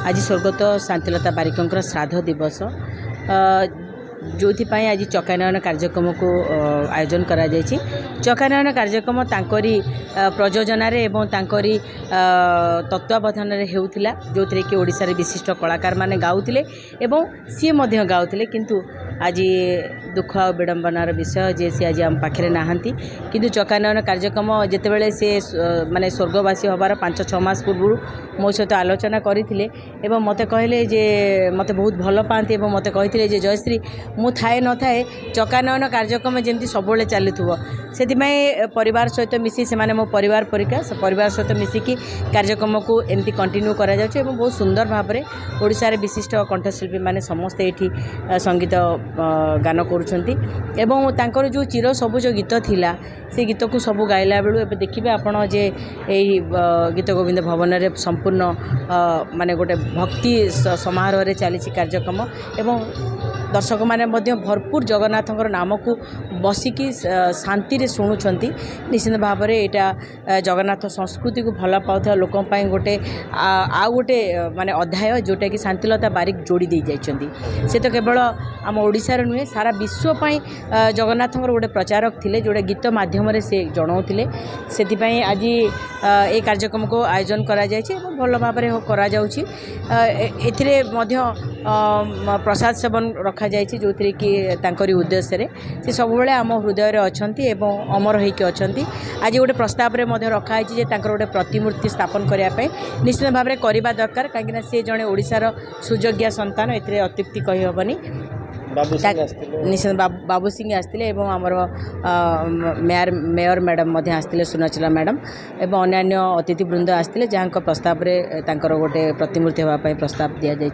आज स्वर्गत शांतिलता बारिकों श्राद्ध दिवस जो आज चकानयन कार्यक्रम को आयोजन करा जायछि। चकानयन कार्यक्रम तांकरी प्रयोजन तत्वावधान हेउथिला जो थी कि ओडिशा रे विशिष्ट कलाकार माने गाउथिले एवं सी मध्य गाउथिले किंतु आज दुख आ विडंबनार विषय जे सी आज आम पाखे नहांती किंतु चकानयन कार्यक्रम जितेबाला से माने स्वर्गवासी हबार 5-6 मास पूर्व मो सहित आलोचना करते मत कहले जे मत बहुत भल पाती मत कहते जे जयश्री मु थाए न थाए चकानयन कार्यक्रम जमी सब चलुव से परिवार सहित मिसी से मो परिवार परिका परिवार सहित मिसिकी कार्यक्रम को एमती कंटिन्यू करा जाउछि एवं बहुत सुंदर भाव में ओडिशा रे विशिष्ट कंठशिल्पी माने समस्ते एठी संगीत गान करुछंती एवं तांकर जो चिर सबुज गीत थिला से गीत को सब गाइला बेलू एबे देखिबे आपण जे एई गीत गोविंद भवन रे संपूर्ण माने गोटे भक्ति समारोह रे चली कार्यक्रम एवं दर्शक माने भरपूर जगन्नाथ नाम को बसिकी शांति रे शुणुंट निश्चित भाव में यहाँ जगन्नाथ संस्कृति को भल पाता लोक गोटे आ गोटे माने अध्याय जोटा कि शांतिलता बारिक जोड़ी दे जाइछंती से तो केवल आम ओडिशा नुहे सारा विश्वपाई जगन्नाथ गोटे प्रचारक थिले जोड़े गीत माध्यम से जनाऊले से आज ये कार्यक्रम को आयोजन करा जायछि भल भाव में करा जाउछि। एथिरे मध्य प्रसाद सेवन रखा जायछि जो थी कि तांकरी उद्देश्य से सब बेले आम हृदय रे अछंती एवं अमर होइके अछंती। आज गोटे प्रस्ताव रे मध्य रखा है जे तांकर गोटे प्रतिमूर्ति स्थापन करने निश्चित भाव में करवा दरकार कहीं से जड़े ओडिशार सुयोग्य संतान एथिरे अत्युक्ति कही हेबनी। निश्चित बाबू सिंह आसते आमर मेयर मैडम आसते सुनचला मैडम एवं अन्य अतिथिवृंद आसते जहाँ प्रस्ताव रे तांकर गोटे प्रतिमूर्ति होगापी प्रस्ताव दि जाए।